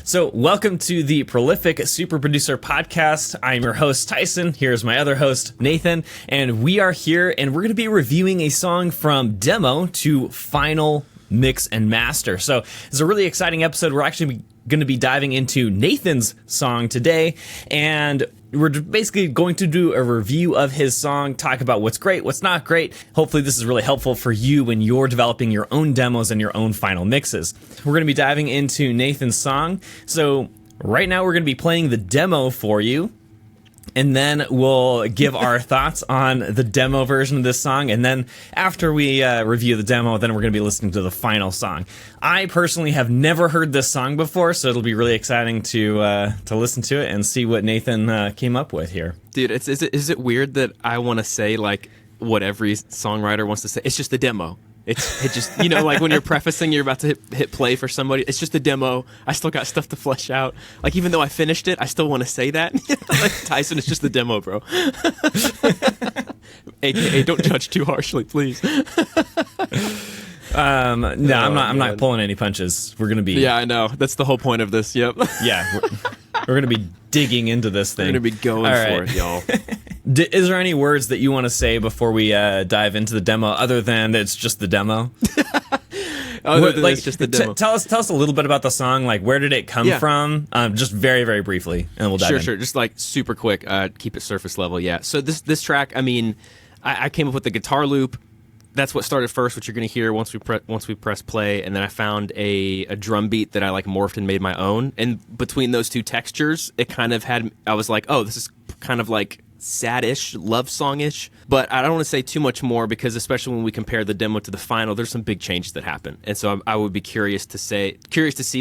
So, welcome to the Prolific Super Producer Podcast. I'm your host, Tyson. Here's my other host, Nathan. And we are here, and we're going to be reviewing a song from demo to final mix and master. So, it's a really exciting episode. We're actually going to be diving into Nathan's song today, and we're basically going to do a review of his song, talk about what's great, what's not great. Hopefully this is really helpful for you when you're developing your own demos and your own final mixes. We're going to be diving into Nathan's song. So right now we're going to be playing the demo for you, and then we'll give our thoughts on the demo version of this song. And then after we review the demo, then we're going to be listening to the final song. I personally have never heard this song before, so it'll be really exciting to listen to it and see what Nathan came up with here. Dude, is it weird that I want to say like what every songwriter wants to say? It's just a demo. It just, like when you're prefacing, you're about to hit play for somebody. It's just a demo. I still got stuff to flesh out. Like, even though I finished it, I still want to say that. Like, Tyson, it's just the demo, bro. AKA, don't judge too harshly, please. I'm not pulling any punches. We're gonna be. Yeah, I know. That's the whole point of this. Yep. Yeah, we're gonna be digging into this thing. We're gonna be going for it, y'all. Is there any words that you want to say before we dive into the demo, other than it's just the demo? It's just the demo. Tell us a little bit about the song. Like, where did it come from? Just very, very briefly, and we'll dive in. Sure. Just like super quick. Keep it surface level. Yeah. So this track, I mean, I came up with the guitar loop. That's what started first, what you're going to hear once we press play, and then I found a drum beat that I like morphed and made my own. And between those two textures, it kind of I was like, oh, this is kind of like sad-ish, love song-ish. But I don't want to say too much more because especially when we compare the demo to the final, there's some big changes that happen. And so I would be curious to see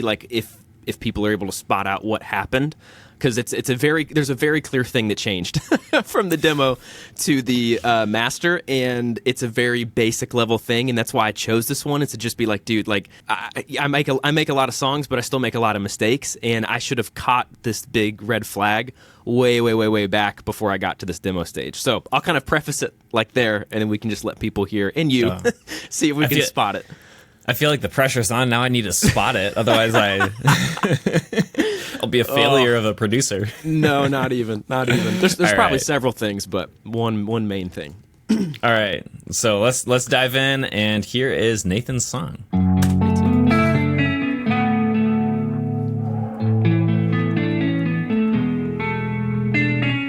like if people are able to spot out what happened. Because there's a very clear thing that changed from the demo to the master, and it's a very basic level thing, and that's why I chose this one. It's to just be like, dude, like I make a lot of songs, but I still make a lot of mistakes, and I should have caught this big red flag way back before I got to this demo stage. So I'll kind of preface it like there, and then we can just let people hear and you see if we can spot it. I feel like the pressure's on now. I need to spot it, otherwise I'll be a failure of a producer. No, not even. There's probably several things, but one main thing. All right, so let's dive in, and here is Nathan's song.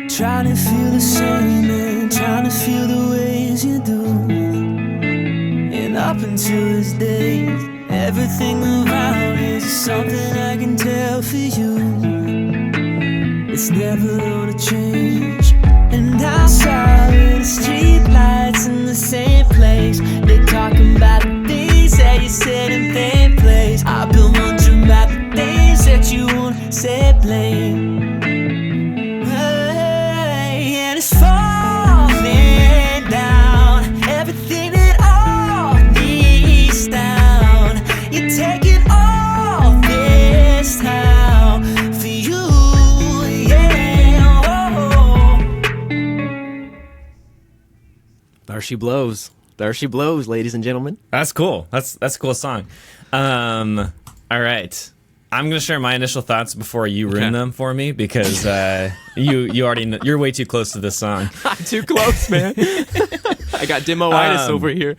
Trying to feel the sun, man, trying to feel the ways you do. And up until this day, everything around is something I can tell for you. It's never gonna change. And outside with the street lights in the same place, they're talking about the things that you said in their place. I've been wondering about the things that you won't say blame. Hey, and it's falling down, everything that all these down. You take it all this time for you, yeah. Oh. There she blows. There she blows, ladies and gentlemen. That's cool. That's a cool song. All right. I'm going to share my initial thoughts before you ruin them for me, because you already know, you're way too close to this song. I'm too close, man. I got demo-itis over here.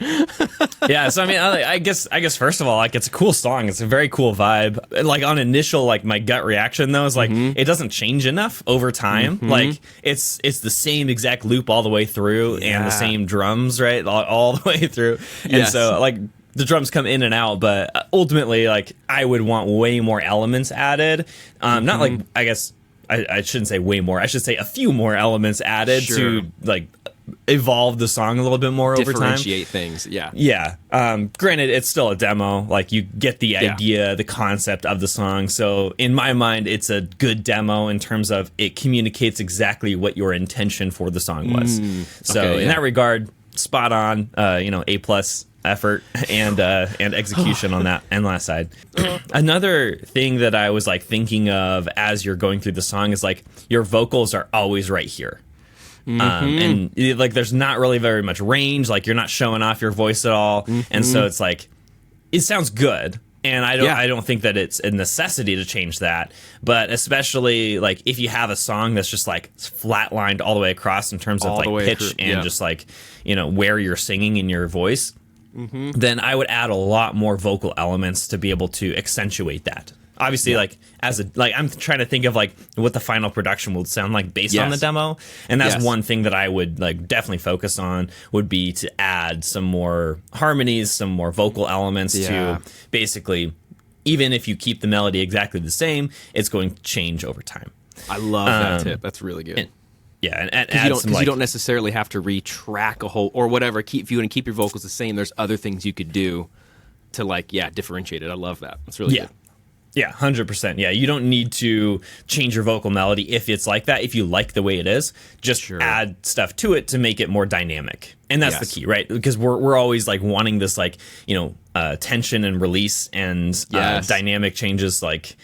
Yeah, so I mean, I guess first of all, like, it's a cool song. It's a very cool vibe. Like, on initial, like, my gut reaction though is like, it doesn't change enough over time. Like, it's the same exact loop all the way through, and the same drums, right, all the way through. And so, like, the drums come in and out, but ultimately, like, I would want way more elements added. Not like, I guess I shouldn't say way more. I should say a few more elements added to, like, evolve the song a little bit more over time. Differentiate things, yeah. Yeah. Granted, it's still a demo. Like, you get the idea, the concept of the song. So in my mind, it's a good demo in terms of it communicates exactly what your intention for the song was. So in that regard, spot on. A+ effort and execution on that and last side. Another thing that I was like thinking of as you're going through the song is like your vocals are always right here. And like there's not really very much range, like you're not showing off your voice at all. And so it's like it sounds good, And I don't think that it's a necessity to change that, but especially like if you have a song that's just like flatlined all the way across in terms of like pitch and just like, you know, where you're singing in your voice, then I would add a lot more vocal elements to be able to accentuate that. Obviously, like I'm trying to think of like what the final production will sound like based on the demo, and that's one thing that I would like definitely focus on would be to add some more harmonies, some more vocal elements to basically, even if you keep the melody exactly the same, it's going to change over time. I love that tip. That's really good. And because you don't necessarily have to retrack a whole or whatever. If you want to keep your vocals the same, there's other things you could do to like differentiate it. I love that. That's really good. Yeah, 100%. Yeah, you don't need to change your vocal melody if it's like that. If you like the way it is, just add stuff to it to make it more dynamic. And that's the key, right? Because we're always like wanting this like, you know, tension and release and dynamic changes. Like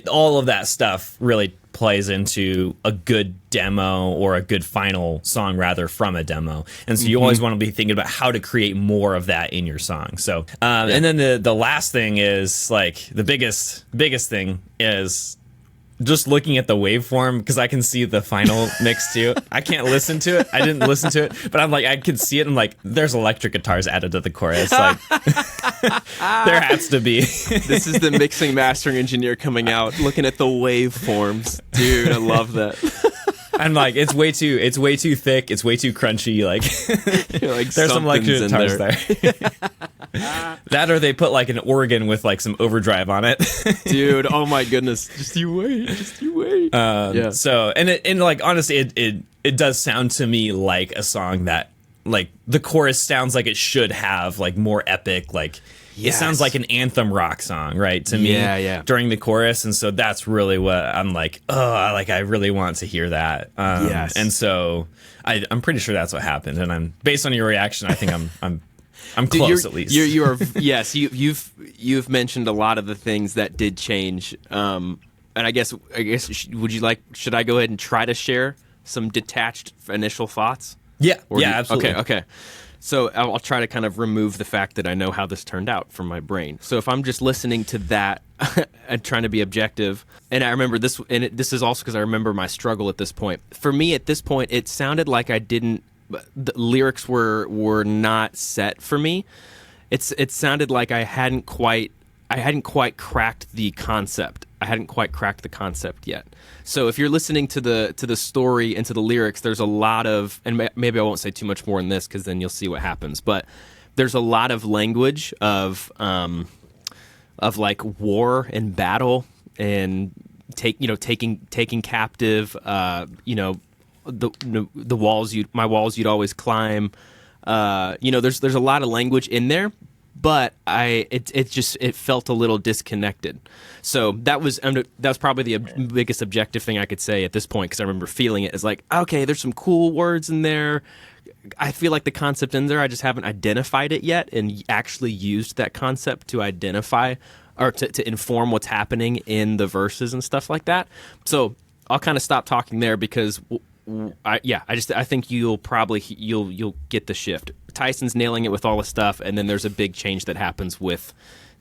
all of that stuff really plays into a good demo or a good final song rather from a demo. And so you always want to be thinking about how to create more of that in your song. So and then the last thing is like the biggest thing is just looking at the waveform, because I can see the final mix too. I can't listen to it. I didn't listen to it, but I'm like, I can see it. I'm like, there's electric guitars added to the chorus. Like, there has to be. This is the mixing mastering engineer coming out, looking at the waveforms. Dude, I love that. I'm like, it's way too thick. It's way too crunchy. Like, there's some electric guitars there. That or they put like an organ with like some overdrive on it. Dude, oh my goodness. Just you wait. So, and like, honestly, it does sound to me like a song that like the chorus sounds like it should have like more epic, like it sounds like an anthem rock song, right? To me, during the chorus. And so that's really what I'm like, I really want to hear that. And so I'm pretty sure that's what happened. And I'm based on your reaction, I think I'm close at least. You are yes. You've mentioned a lot of the things that did change. And I guess should I go ahead and try to share some detached initial thoughts? Yeah. Absolutely. Okay. So I'll try to kind of remove the fact that I know how this turned out from my brain. So if I'm just listening to that and trying to be objective, and I remember this, and this is also because I remember my struggle at this point. For me, at this point, it sounded like the lyrics were not set for me. It sounded like I hadn't quite cracked the concept. I hadn't quite cracked the concept yet. So if you're listening to the story and to the lyrics, there's a lot of, and maybe I won't say too much more in this because then you'll see what happens. But there's a lot of language of like war and battle and taking captive. The walls my walls you'd always climb. There's a lot of language in there. But it felt a little disconnected. So that was probably the biggest objective thing I could say at this point, because I remember feeling it as like, okay, there's some cool words in there. I feel like the concept in there, I just haven't identified it yet and actually used that concept to identify or to inform what's happening in the verses and stuff like that. So I'll kind of stop talking there because I think you'll get the shift. Tyson's nailing it with all the stuff, and then there's a big change that happens with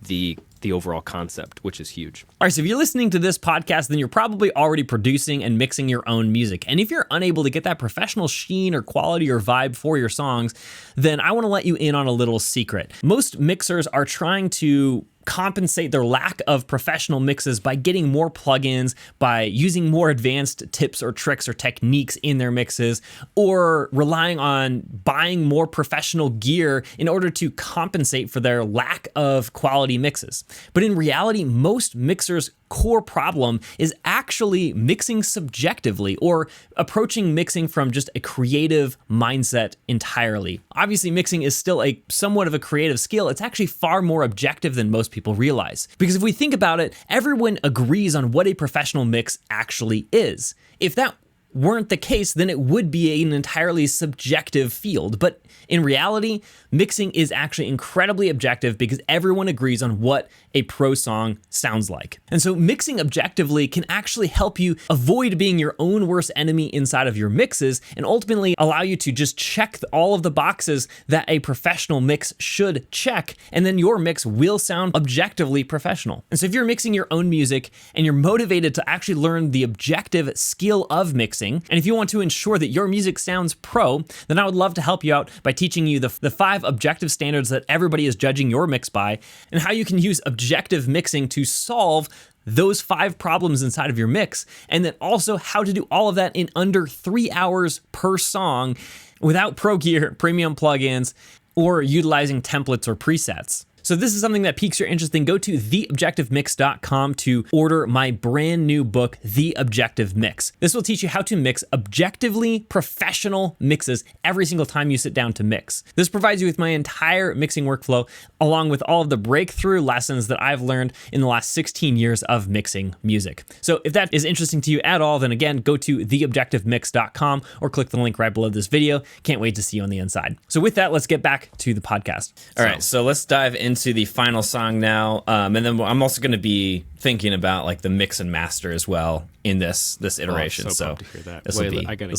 the overall concept, which is huge. All right, so if you're listening to this podcast, then you're probably already producing and mixing your own music. And if you're unable to get that professional sheen or quality or vibe for your songs, then I want to let you in on a little secret. Most mixers are trying to compensate their lack of professional mixes by getting more plugins, by using more advanced tips or tricks or techniques in their mixes, or relying on buying more professional gear in order to compensate for their lack of quality mixes. But in reality, most mixers' core problem is actually mixing subjectively or approaching mixing from just a creative mindset entirely. Obviously, mixing is still a somewhat of a creative skill. It's actually far more objective than most people realize. Because if we think about it, everyone agrees on what a professional mix actually is. If that weren't the case, then it would be an entirely subjective field. But in reality, mixing is actually incredibly objective because everyone agrees on what a pro song sounds like. And so mixing objectively can actually help you avoid being your own worst enemy inside of your mixes and ultimately allow you to just check all of the boxes that a professional mix should check, and then your mix will sound objectively professional. And so if you're mixing your own music and you're motivated to actually learn the objective skill of mixing, and if you want to ensure that your music sounds pro, then I would love to help you out by teaching you the 5 objective standards that everybody is judging your mix by, and how you can use objective mixing to solve those 5 problems inside of your mix, and then also how to do all of that in under 3 hours per song without pro gear, premium plugins, or utilizing templates or presets. So if this is something that piques your interest, then go to theobjectivemix.com to order my brand new book, The Objective Mix. This will teach you how to mix objectively professional mixes every single time you sit down to mix. This provides you with my entire mixing workflow, along with all of the breakthrough lessons that I've learned in the last 16 years of mixing music. So if that is interesting to you at all, then again, go to theobjectivemix.com or click the link right below this video. Can't wait to see you on the inside. So with that, let's get back to the podcast. All right, so let's dive into the final song now, and then I'm also going to be thinking about like the mix and master as well in this iteration. So pumped to hear that. This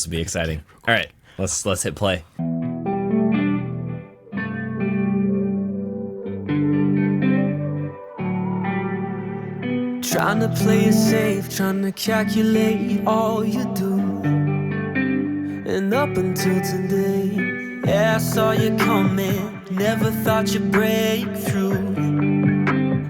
will be exciting. All right, let's hit play. Trying to play it safe, trying to calculate all you do. And up until today, yeah, I saw you coming. Never thought you'd break through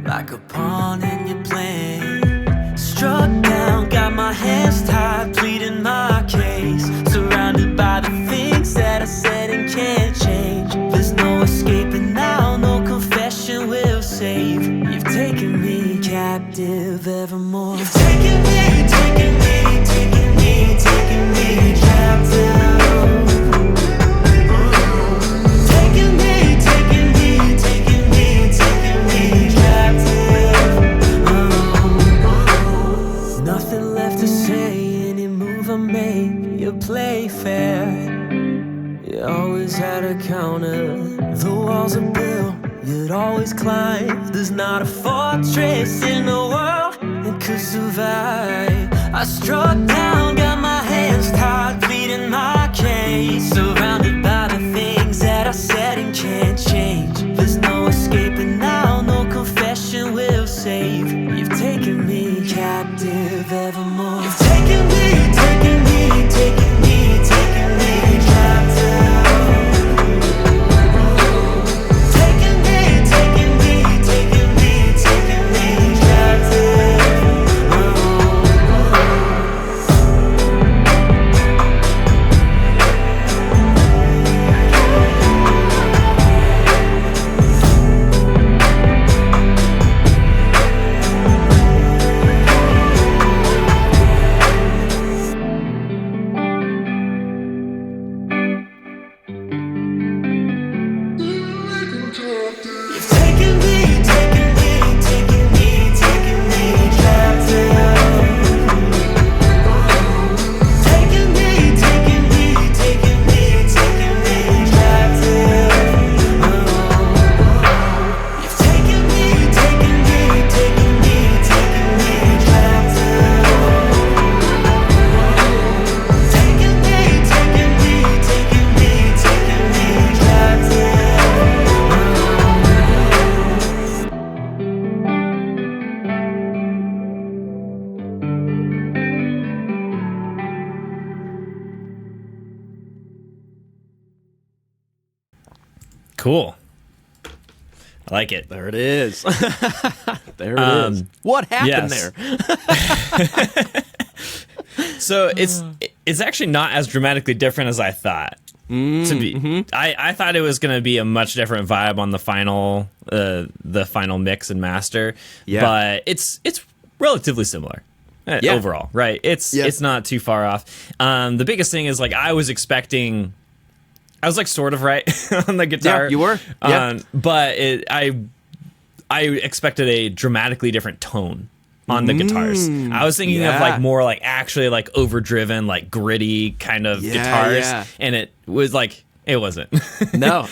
like a pawn in your plan. Struck down, got my hands tied, pleading my case. Surrounded by the things that I said and can't change. There's no escaping now, no confession will save. You've taken me captive evermore. You've taken me, taken me, taken me, taken me captive. Play fair, you always had a counter. The walls are built, you'd always climb. There's not a fortress in the world that could survive. I struck down, got my hands tied, pleading my case. Surrounded by the things that I said and can't change. There's no escaping now, no confession will save. You've taken me captive evermore. You've taken me, taken me, taken me, taken me captive. Taken me, taken me, taken me, taken me captive. Cool. I like it. There it is. There it is. What happened there? So it's actually not as dramatically different as I thought. I thought it was going to be a much different vibe on the final mix and master. Yeah. But it's relatively similar. Overall, right? It's not too far off. The biggest thing is like I was like sort of right on the guitar. Yeah, you were. But I expected a dramatically different tone on the guitars. I was thinking of like more like actually like overdriven, like gritty kind of guitars, and it was like it wasn't. No,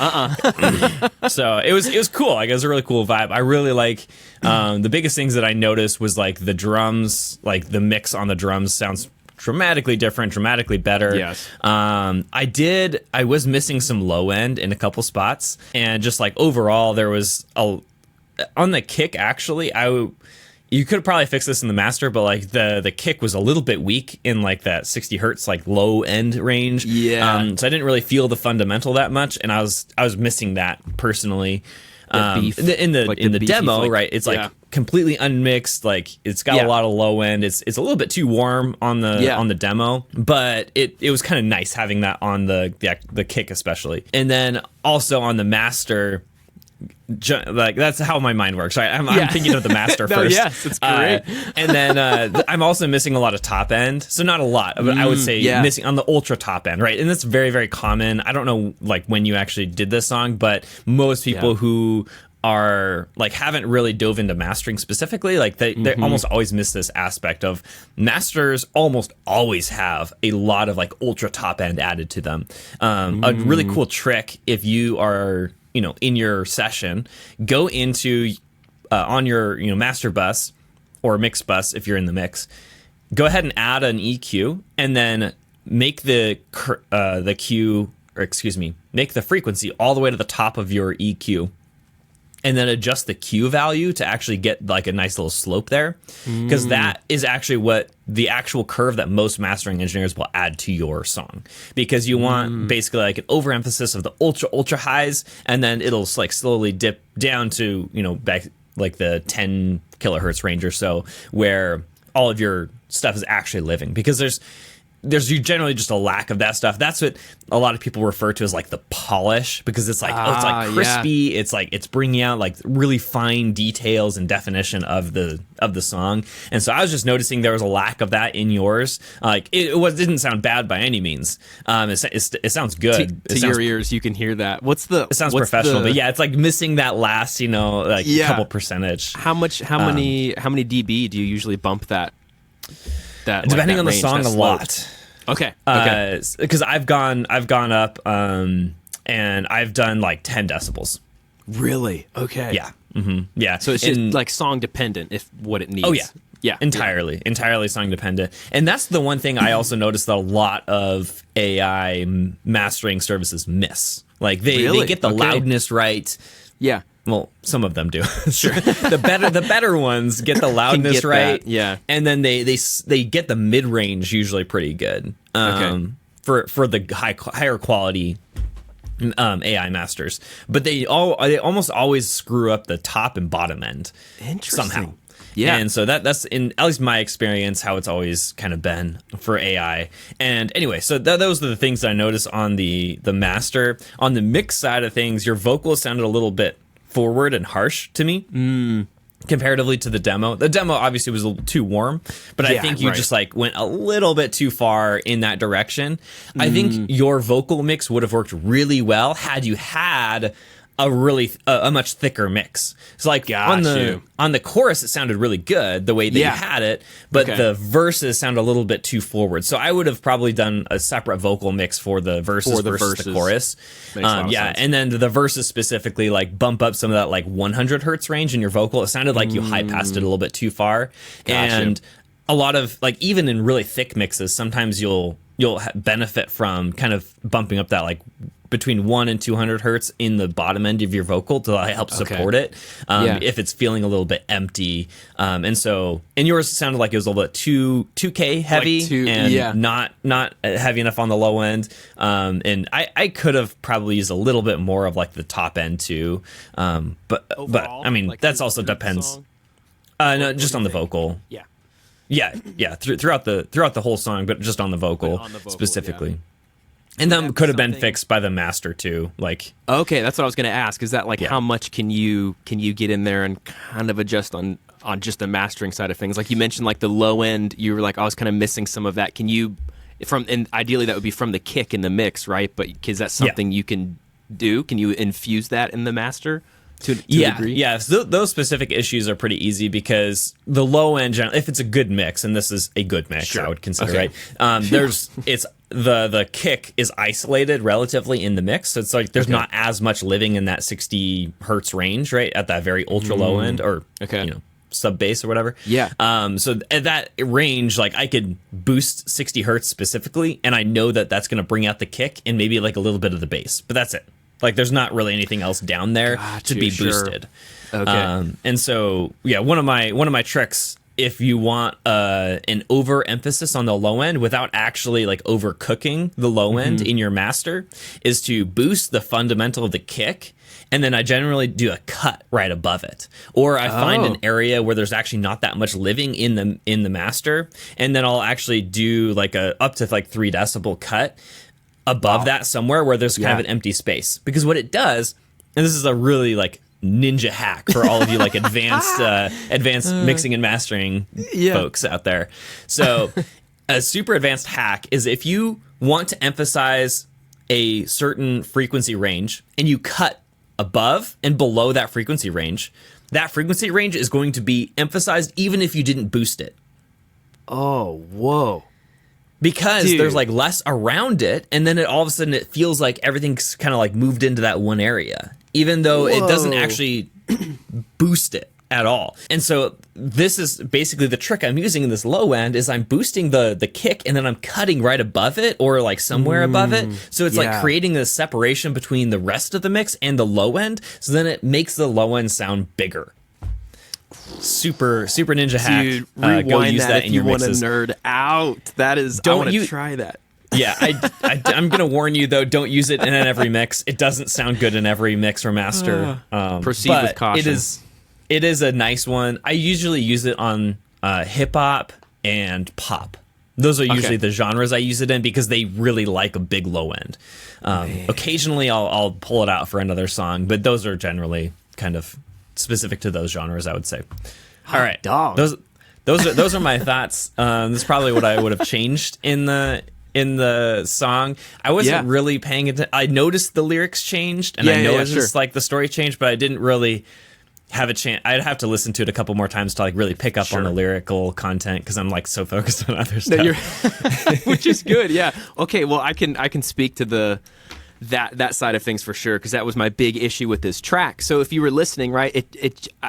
So it was cool. Like it was a really cool vibe. I really like the biggest things that I noticed was like the drums, like the mix on the drums sounds dramatically different, dramatically better. Yes. I was missing some low end in a couple spots, and just like overall there was on the kick actually you could probably fix this in the master, but like the kick was a little bit weak in like that 60 hertz like low end range. Yeah. So I didn't really feel the fundamental that much, and I was missing that personally. Beef. In the Like in the beefy demo, flick. right? It's like completely unmixed. Like it's got a lot of low end. It's a little bit too warm on the demo, but it was kind of nice having that on the kick especially. And then also on the master, like that's how my mind works. Right? I'm thinking of the master first. Yes, it's great. And then I'm also missing a lot of top end, so not a lot, but I would say missing on the ultra top end, right? And that's very, very common. I don't know like when you actually did this song, but most people who are like haven't really dove into mastering specifically, like they almost always miss this aspect of masters almost always have a lot of like ultra top end added to them. A really cool trick if you are in your session, go into on your master bus or mix bus if you're in the mix, go ahead and add an EQ and then make the frequency all the way to the top of your EQ, and then adjust the Q value to actually get like a nice little slope there, because that is actually what the actual curve that most mastering engineers will add to your song, because you want basically like an overemphasis of the ultra highs, and then it'll like slowly dip down to back like the 10 kilohertz range or so, where all of your stuff is actually living, because there's generally just a lack of that stuff. That's what a lot of people refer to as like the polish, because it's like it's like crispy. It's like it's bringing out like really fine details and definition of the song. And so I was just noticing there was a lack of that in yours. Like it didn't sound bad by any means. It sounds good. To your ears, you can hear that. It sounds professional, but yeah, it's like missing that last couple percentage. How many dB do you usually bump that? Depending on the song, a lot. Okay. Because I've gone up, and I've done like 10 decibels. Really? Okay. Yeah. Mm-hmm. Yeah. So it's just like song dependent, if what it needs. Oh yeah. Yeah. Entirely song dependent. And that's the one thing I also noticed that a lot of AI mastering services miss. Like they get the loudness right. Yeah. Well, some of them do. Sure. The better ones get the loudness right. Yeah. And then they get the mid range usually pretty good. For the higher quality AI masters, but they almost always screw up the top and bottom end. Interesting. Somehow. Yeah. And so that's in at least my experience how it's always kind of been for AI. And anyway, so those are the things that I noticed on the master. On the mix side of things, your vocals sounded a little bit forward and harsh to me comparatively to the demo. The demo obviously was a little too warm, but I think you just like went a little bit too far in that direction. I think your vocal mix would have worked really well had you had a much thicker mix. So like on the chorus it sounded really good the way that you had it, but the verses sound a little bit too forward. So I would have probably done a separate vocal mix for the verses versus the chorus. Makes a lot of sense. And then the verses specifically like bump up some of that like 100 hertz range in your vocal. It sounded like you high passed it a little bit too far. Gotcha. And a lot of like even in really thick mixes, sometimes you'll benefit from kind of bumping up that like between 1 and 200 hertz in the bottom end of your vocal to help support it if it's feeling a little bit empty. And yours sounded like it was a little bit 2K heavy and not heavy enough on the low end. And I could have probably used a little bit more of like the top end too. But I mean, like that's also depends. No, just on the vocal. Yeah. Yeah. Throughout the whole song, but just on the vocal, specifically. Yeah. And that could have been fixed by the master too. Like, okay, that's what I was going to ask. Is that like how much can you get in there and kind of adjust on just the mastering side of things? Like you mentioned, like the low end, you were like, I was kind of missing some of that. Can you and ideally that would be from the kick in the mix, right? But is that something you can do? Can you infuse that in the master? to a Yeah, degree? yeah. So those specific issues are pretty easy because the low end, if it's a good mix, and this is a good mix, Sure. I would consider, Okay. right? The kick is isolated relatively in the mix, so it's like there's not as much living in that 60 hertz range, right, at that very ultra low end, or sub bass or whatever. Yeah. So at that range, like I could boost 60 hertz specifically, and I know that that's going to bring out the kick and maybe like a little bit of the bass, but that's it. Like there's not really anything else down there to be boosted. Okay. And so one of my tricks, if you want an overemphasis on the low end without actually like overcooking the low end in your master, is to boost the fundamental of the kick, and then I generally do a cut right above it, or I find an area where there's actually not that much living in the master, and then I'll actually do like a up to like 3 decibel cut above that somewhere where there's kind of an empty space, because what it does, and this is a really like ninja hack for all of you like advanced mixing and mastering folks out there. So a super advanced hack is if you want to emphasize a certain frequency range and you cut above and below that frequency range is going to be emphasized even if you didn't boost it. Oh, whoa. Because Dude. there's like less around it, and then all of a sudden it feels like everything's kind of like moved into that one area, even though it doesn't actually boost it at all. And so this is basically the trick I'm using in this low end, is I'm boosting the kick and then I'm cutting right above it or like somewhere above it. So it's like creating a separation between the rest of the mix and the low end. So then it makes the low end sound bigger. Super ninja hack. Dude, rewind go use that if in you your want to mixes. nerd out. That is, I want to try that. Yeah, I'm going to warn you, though, don't use it in every mix. It doesn't sound good in every mix or master. Proceed but with caution. It is a nice one. I usually use it on hip-hop and pop. Those are usually the genres I use it in because they really like a big low end. Occasionally, I'll pull it out for another song, but those are generally kind of specific to those genres, I would say. All right, dog. Those are my thoughts. This is probably what I would have changed in the song. I wasn't really paying attention. I noticed the lyrics changed, and I noticed like the story changed, but I didn't really have a chance. I'd have to listen to it a couple more times to like really pick up on the lyrical content because I'm like so focused on other stuff. Which is good. Yeah. Okay. Well, I can speak to that side of things for sure, because that was my big issue with this track. So if you were listening, right,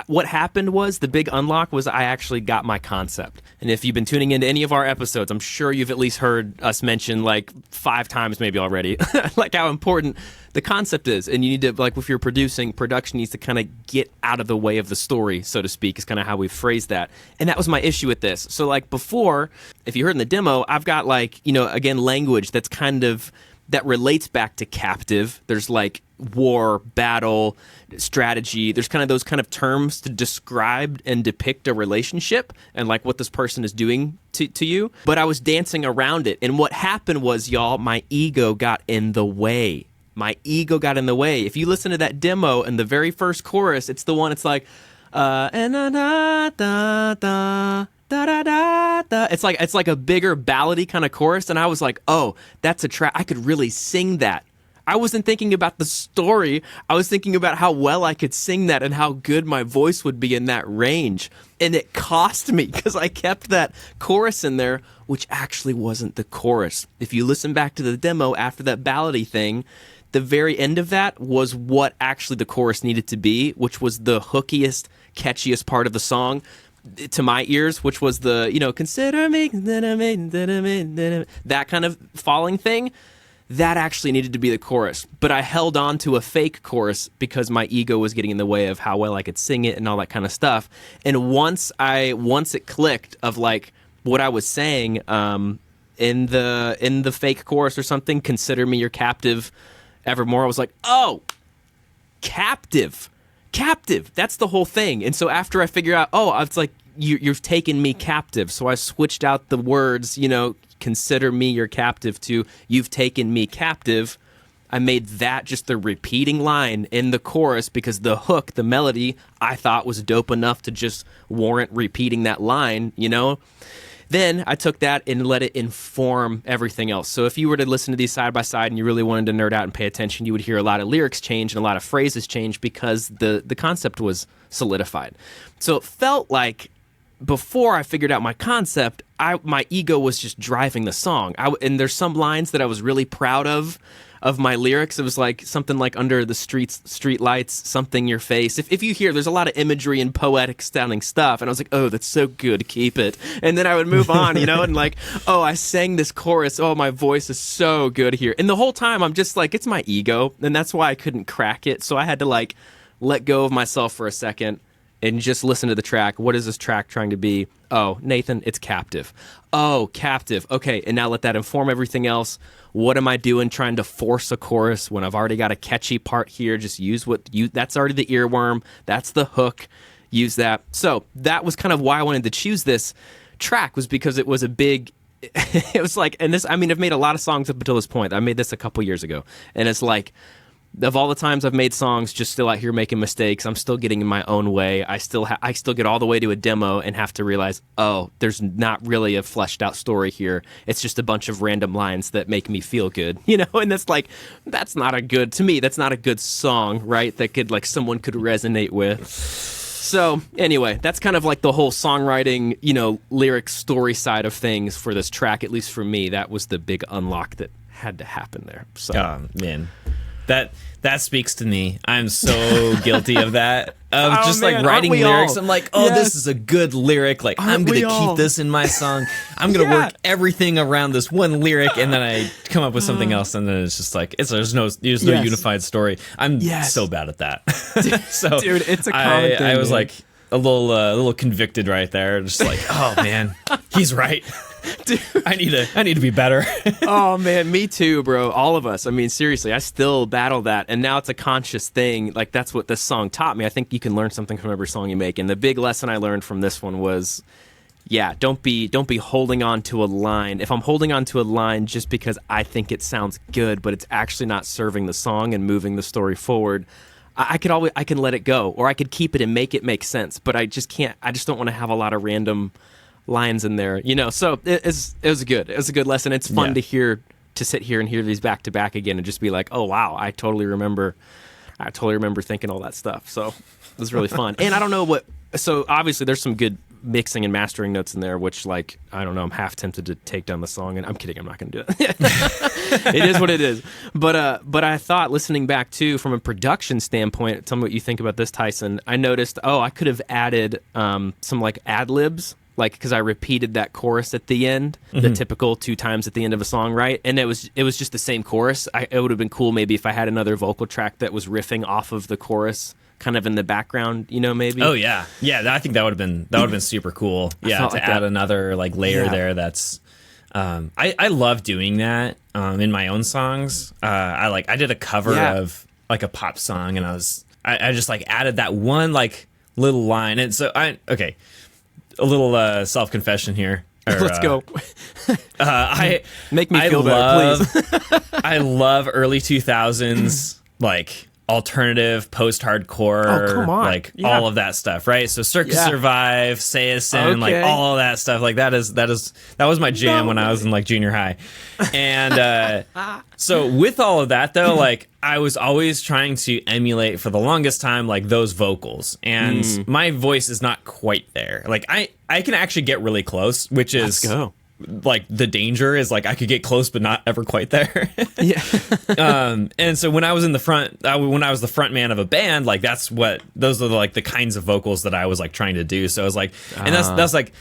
what happened was the big unlock was I actually got my concept. And if you've been tuning into any of our episodes, I'm sure you've at least heard us mention like 5 times maybe already, like how important the concept is. And you need to, like, if you're production needs to kind of get out of the way of the story, so to speak, is kind of how we phrase that. And that was my issue with this. So like before, if you heard in the demo, I've got like, again, language that's kind of that relates back to captive. There's like war, battle, strategy. There's kind of those kind of terms to describe and depict a relationship and like what this person is doing to you. But I was dancing around it. And what happened was, y'all, my ego got in the way. My ego got in the way. If you listen to that demo and the very first chorus, it's the one, it's like, and da da da. Da, da, da, da. It's like a bigger ballady kind of chorus, and I was like, oh, that's a track. I could really sing that. I wasn't thinking about the story. I was thinking about how well I could sing that and how good my voice would be in that range. And it cost me because I kept that chorus in there, which actually wasn't the chorus. If you listen back to the demo after that ballady thing, the very end of that was what actually the chorus needed to be, which was the hookiest, catchiest part of the song to my ears, which was the, consider me, that kind of falling thing. That actually needed to be the chorus. But I held on to a fake chorus because my ego was getting in the way of how well I could sing it and all that kind of stuff. And once it clicked of like what I was saying in the fake chorus or something, consider me your captive evermore, I was like, oh, captive. That's the whole thing. And so after I figure out, it's like you've taken me captive. So I switched out the words, consider me your captive to you've taken me captive. I made that just the repeating line in the chorus because the hook, the melody, I thought was dope enough to just warrant repeating that line, then I took that and let it inform everything else. So if you were to listen to these side by side and you really wanted to nerd out and pay attention, you would hear a lot of lyrics change and a lot of phrases change because the concept was solidified. So it felt like before I figured out my concept, my ego was just driving the song. And there's some lines that I was really proud of my lyrics. It was like something like under the street lights, something your face. If you hear, there's a lot of imagery and poetic sounding stuff. And I was like, oh, that's so good. Keep it. And then I would move on, and like, oh, I sang this chorus. Oh, my voice is so good here. And the whole time I'm just like, it's my ego. And that's why I couldn't crack it. So I had to like let go of myself for a second and just listen to the track. What is this track trying to be? Oh, Nathan, it's captive. Oh, captive. Okay, and now let that inform everything else. What am I doing trying to force a chorus when I've already got a catchy part here? Just use that's already the earworm. That's the hook. Use that. So that was kind of why I wanted to choose this track, was because it was a big, it was like, and this, I mean, I've made a lot of songs up until this point. I made this a couple years ago. And it's like, of all the times I've made songs, just still out here making mistakes, I'm still getting in my own way. I still get all the way to a demo and have to realize, oh, there's not really a fleshed out story here. It's just a bunch of random lines that make me feel good, And that's like, that's not a good song, right? That could like someone could resonate with. So anyway, that's kind of like the whole songwriting, lyric story side of things for this track. At least for me, that was the big unlock that had to happen there. So man. That speaks to me. I'm so guilty of that. Of just like writing lyrics. I'm like, this is a good lyric. Like, I'm going to keep this in my song. I'm going to work everything around this one lyric, and then I come up with something else, and then it's just like there's no unified story. I'm so bad at that. So, dude, it's a common thing. I was like a little convicted right there. Just like, oh man, he's right. Dude. I need to be better. Oh man, me too, bro. All of us. I mean, seriously, I still battle that, and now it's a conscious thing. Like, that's what this song taught me. I think you can learn something from every song you make, and the big lesson I learned from this one was, don't be holding on to a line. If I'm holding on to a line just because I think it sounds good, but it's actually not serving the song and moving the story forward, I can let it go, or I could keep it and make it make sense. But I just can't. I just don't want to have a lot of random lines in there, So it was good. It was a good lesson. It's fun to sit here and hear these back to back again and just be like, oh wow, I totally remember thinking all that stuff. So it was really fun. And I don't know so obviously there's some good mixing and mastering notes in there, which, like, I don't know, I'm half tempted to take down the song, and I'm kidding, I'm not going to do it. It is what it is. But I thought, listening back too, from a production standpoint, tell me what you think about this, Tyson. I noticed, I could have added some like ad libs, like, because I repeated that chorus at the end, the typical 2 times at the end of a song, right? And it was just the same chorus. It would have been cool maybe if I had another vocal track that was riffing off of the chorus, kind of in the background, maybe. Oh yeah, I think that would have been super cool. Yeah, to add another like layer there. That's I love doing that in my own songs. I did a cover of like a pop song, and I just like added that one like little line, and so a little self-confession here. Let's go. Make me feel better, please. I love early 2000s, like alternative, post-hardcore, all of that stuff, right? So Circus Survive, Sayison, like all of that stuff. Like that was my jam when I was in like junior high. And so with all of that though, like I was always trying to emulate for the longest time like those vocals. And my voice is not quite there. Like I can actually get really close, which is like the danger is like I could get close but not ever quite there. And so when I was in the front, when I was the front man of a band, like those are like the kinds of vocals that I was like trying to do. So I was like, and that's like,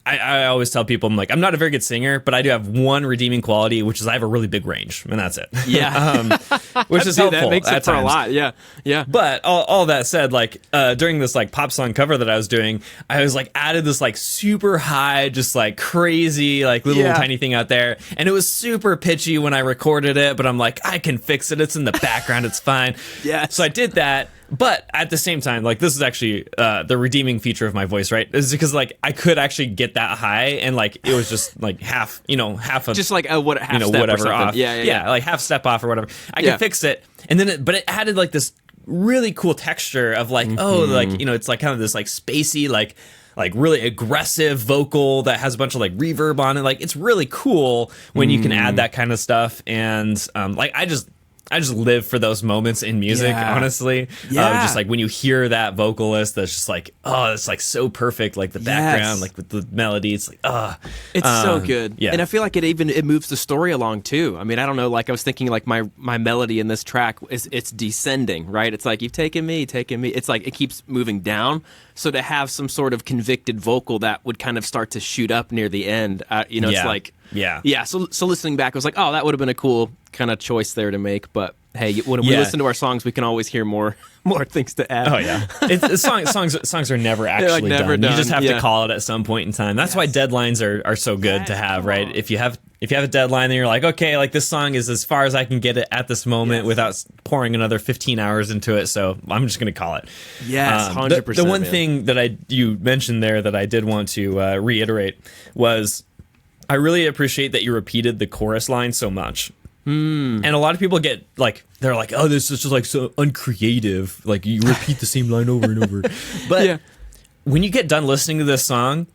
I always tell people, I'm like, I'm not a very good singer, but I do have one redeeming quality, which is I have a really big range, and that's it. Yeah. Which is helpful. That makes it for times. a lot. Yeah. Yeah. But all that said, like during this like pop song cover that I was doing, I was like added this like super high, just like crazy, like little tiny thing out there. And it was super pitchy when I recorded it, but I'm like, I can fix it. It's in the background. It's fine. Yeah. So I did that. But at the same time, like this is actually the redeeming feature of my voice, right? Is because like I could actually get that high, and like it was just like half of just like half step whatever or off, yeah, like half step off or whatever. I could fix it, and then but it added like this really cool texture of like like it's like kind of this like spacey like really aggressive vocal that has a bunch of like reverb on it. Like it's really cool when you can add that kind of stuff. And like I just live for those moments in music, honestly. Just like when you hear that vocalist that's just like, oh, it's like so perfect, like the background, like with the melody, it's like, it's so good. Yeah. And I feel like it moves the story along too. I mean, I don't know, like I was thinking like my melody in this track it's descending, right? It's like, you've taken me. It's like it keeps moving down. So to have some sort of convicted vocal that would kind of start to shoot up near the end, it's like, So listening back, I was like, oh, that would have been a cool kind of choice there to make. But hey, when we listen to our songs, we can always hear more things to add. Oh yeah, songs are never actually done. You just have to call it at some point in time. That's why deadlines are so good to have, right? If you have a deadline, then you're like, okay, like this song is as far as I can get it at this moment without pouring another 15 hours into it. So I'm just going to call it. Yes, 100%. The one thing that you mentioned there that I did want to reiterate was I really appreciate that you repeated the chorus line so much. And a lot of people get like, they're like, oh, this is just like so uncreative. Like you repeat the same line over and over. But when you get done listening to this song,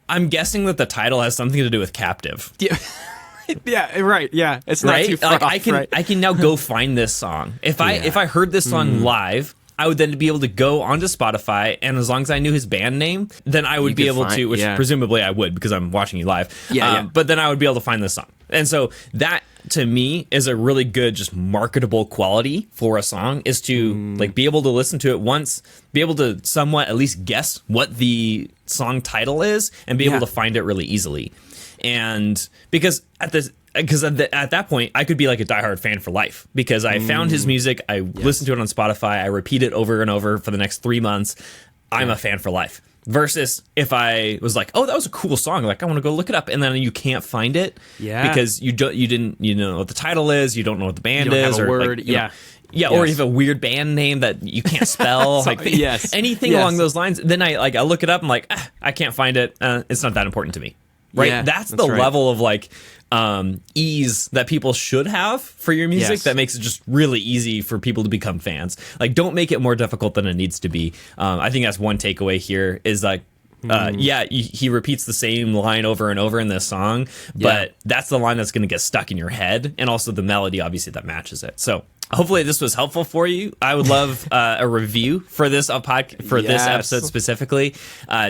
I'm guessing that the title has something to do with captive. Yeah. Yeah, right. Yeah, it's not right? too far Like off, I can now go find this song. If I heard this song live, I would then be able to go onto Spotify, and as long as I knew his band name, then I would be able to, which presumably I would because I'm watching you live. But then I would be able to find this song. And so that, to me, is a really good, just marketable quality for a song, is to like be able to listen to it once, be able to somewhat at least guess what the song title is, and be able to find it really easily. And because at that point, I could be like a diehard fan for life because I found his music, I listened to it on Spotify, I repeat it over and over for the next 3 months. I'm a fan for life. Versus if I was like, oh, that was a cool song, like I want to go look it up, and then you can't find it because you didn't know what the title is, you don't know what the band is, have a or word, like, or you have a weird band name that you can't spell, like anything along those lines. Then I look it up, I'm like, I can't find it. It's not that important to me. Right, Yeah, that's the level of like ease that people should have for your music. That makes it just really easy for people to become fans. Like, don't make it more difficult than it needs to be. I think that's one takeaway here is like, he repeats the same line over and over in this song, but that's the line that's going to get stuck in your head, and also the melody, obviously, that matches it. So hopefully this was helpful for you. I would love a review for this this episode specifically,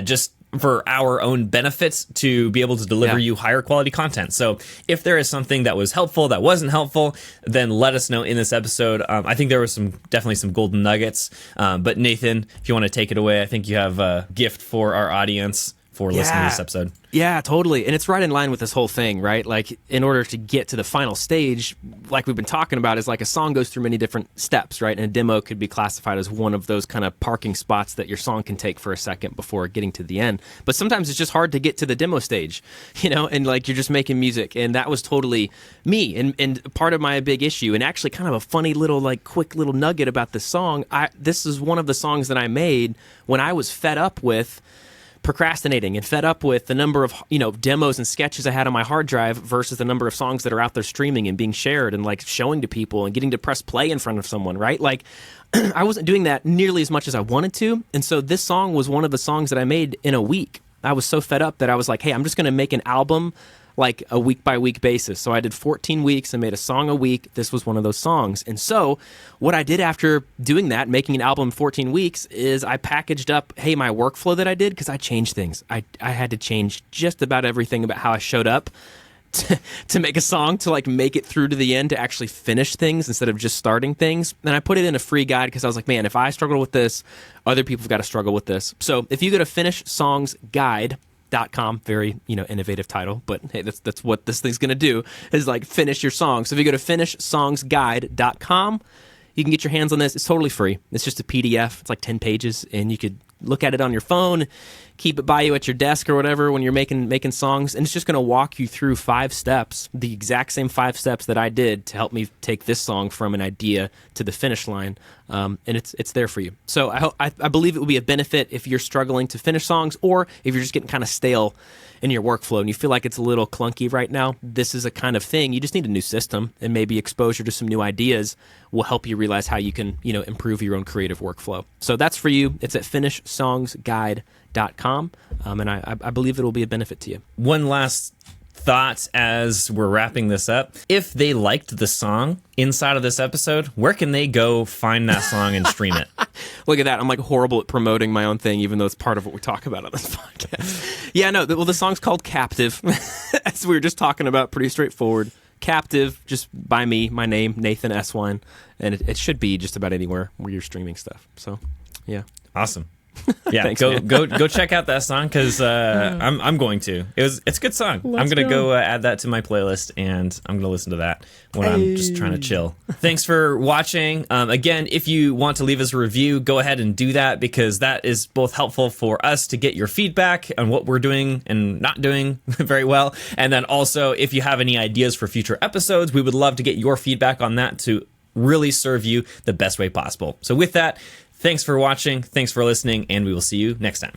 just for our own benefits, to be able to deliver you higher quality content. So if there is something that was helpful, that wasn't helpful, then let us know in this episode. I think there was definitely some golden nuggets. But Nathan, if you want to take it away, I think you have a gift for our audience for listening to this episode. Yeah, totally. And it's right in line with this whole thing, right? Like, in order to get to the final stage, like we've been talking about, is like a song goes through many different steps, right? And a demo could be classified as one of those kind of parking spots that your song can take for a second before getting to the end. But sometimes it's just hard to get to the demo stage, and like you're just making music. And that was totally me. And part of my big issue, and actually kind of a funny little, like, quick little nugget about this song, this is one of the songs that I made when I was fed up with procrastinating and fed up with the number of demos and sketches I had on my hard drive versus the number of songs that are out there streaming and being shared and like showing to people and getting to press play in front of someone, right? Like I wasn't doing that nearly as much as I wanted to, and so this song was one of the songs that I made in a week. I was so fed up that I was like, hey, I'm just going to make an album like a week by week basis. So I did 14 weeks and made a song a week. This was one of those songs. And so what I did after doing that, making an album 14 weeks, is I packaged up, hey, my workflow that I did, because I changed things. I had to change just about everything about how I showed up to make a song, to like make it through to the end, to actually finish things instead of just starting things. And I put it in a free guide because I was like, man, if I struggle with this, other people have got to struggle with this. So if you go to finishsongsguide.com, very innovative title, but hey, that's what this thing's gonna do, is like finish your song. So if you go to finishsongsguide.com, you can get your hands on this. It's totally free. It's just a PDF. It's like 10 pages, and you could look at it on your phone, keep it by you at your desk or whatever when you're making songs, and it's just going to walk you through 5 steps, the exact same 5 steps that I did to help me take this song from an idea to the finish line, and it's there for you. So I believe it will be a benefit if you're struggling to finish songs, or if you're just getting kind of stale in your workflow and you feel like it's a little clunky right now. This is a kind of thing. You just need a new system, and maybe exposure to some new ideas will help you realize how you can improve your own creative workflow. So that's for you. It's at finishsongsguide.com. songwritersongsguide.com, and I believe it will be a benefit to you. One last thought as we're wrapping this up. If they liked the song inside of this episode, where can they go find that song and stream it? Look at that. I'm like horrible at promoting my own thing, even though it's part of what we talk about on this podcast. Yeah, no, well, the song's called Captive, as we were just talking about, pretty straightforward. Captive, just by me, my name, Nathan Eswine, and it should be just about anywhere where you're streaming stuff. So, yeah. Awesome. Yeah, Thanks, go check out that song because I'm going to. It's a good song. I'm gonna go add that to my playlist and I'm gonna listen to that when I'm just trying to chill. Thanks for watching. Again, if you want to leave us a review, go ahead and do that because that is both helpful for us to get your feedback on what we're doing and not doing very well, and then also if you have any ideas for future episodes, we would love to get your feedback on that to really serve you the best way possible. So with that, thanks for watching, thanks for listening, and we will see you next time.